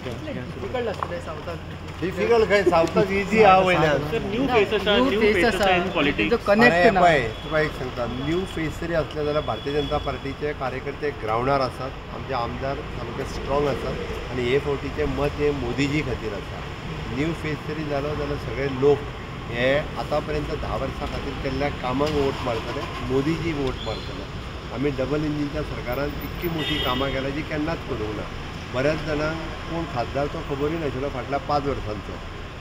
Difficult आसलें सावथाक. Difficult खंय सावथाक easy आहा वयल्यान. न्यू फेस आसा पॉलिटिक्स कनेक्ट ना. तुका एक सांगता, न्यू फेस जरी असले जाल्यार भारतीय जनता पार्टीचे कार्यकर्ते ग्रावंडार आसात. आमचे आमदार सामके स्ट्रॉंग आसात आनी हे फावटीचे मत हे मोदीजी खातीर आसा. न्यू फेस जरी जालो जाल्यार सगळे लोक हे आतां पर्यंत 10 वर्सां खातीर केल्ल्या कामांक वोट मारतले, मोदीजी वोट मारतले. आमी डबल इंजिनच्या सरकारान इतकी मोठी कामां केल्या जी केन्नाच करूंक ना. बऱ्याच जाणांक कोण खासदार तो खबरूय नाशिल्लो फाटल्या 5 वर्सांचो.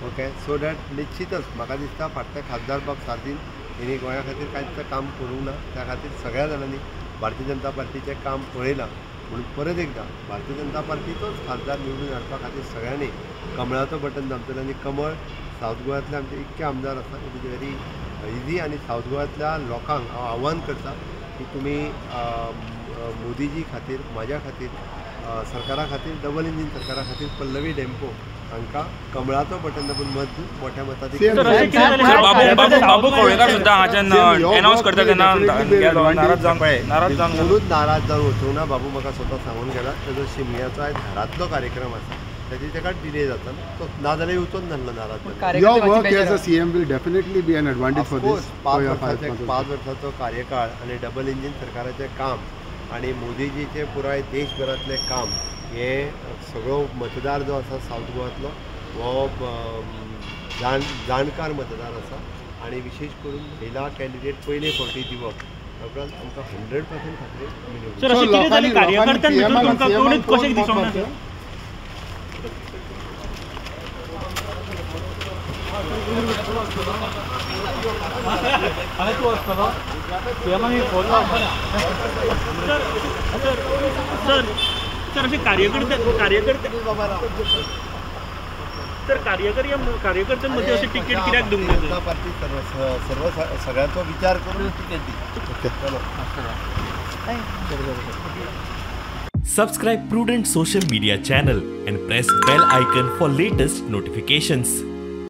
ओके, सो डॅट निश्चितच म्हाका दिसता फाटल्या खासदार बाब सारदीन हेणी गोंया खातीर कांयच काम करूंक ना. त्या खातीर सगळ्या जाणांनी भारतीय जनता पार्टीचें काम पळयलां. म्हणून परत एकदां भारतीय जनता पार्टीचोच खासदार निवडून हाडपा खातीर सगळ्यांनी कमळाचो बटन दामतलें. आनी कमळ सावथ गोंयांतले आमचे इतके आमदार आसा, इट इज व्हेरी इजी. आनी सावथ गोंयांतल्या लोकांक हांव आव्हान करता की तुमी मोदीजी खातीर, म्हाज्या खातीर, सरकारा खातीर, डबल इंजीन सरकारा खातीर पल्लवी डेम्पो हांकां कमळाचो बटन दाबून मत दिवन मोठ्या मताधिक्यान. बाबू कवळेकार सुद्दां हाच्यान अनाउन्स करता तेन्ना नाराज जावन वचूंक ना. बाबू म्हाका स्वता सांगून गेला तेजो शिमग्याचो आयज घरांतलो कार्यक्रम आसा, ताका डिले जाता. तो नाजाल्यार येवचोच नासलो नाराज. Your work as a CM will definitely be an advantage for this. 5 वर्साचो कार्यकाळ आनी डबल इंजीन सरकाराचें काम आनी मोदीजीचें पुराय देशभरांतलें काम हे सगळो मतदार जो आसा सावथ गोंयांतलो हो जाणकार मतदार आसा. आनी विशेश करून महिला कॅन्डिडेट पयले फावटी दिवप उपरांत आमकां 100% खात्री. सर असे कार्यकर्त्यांमध्ये असे तिकीट कित्याक दिवंक ना? जनता पार्टी सगळ्यांचो विचार करून ticket the. Subscribe Prudent social media channel and press bell icon for latest notifications.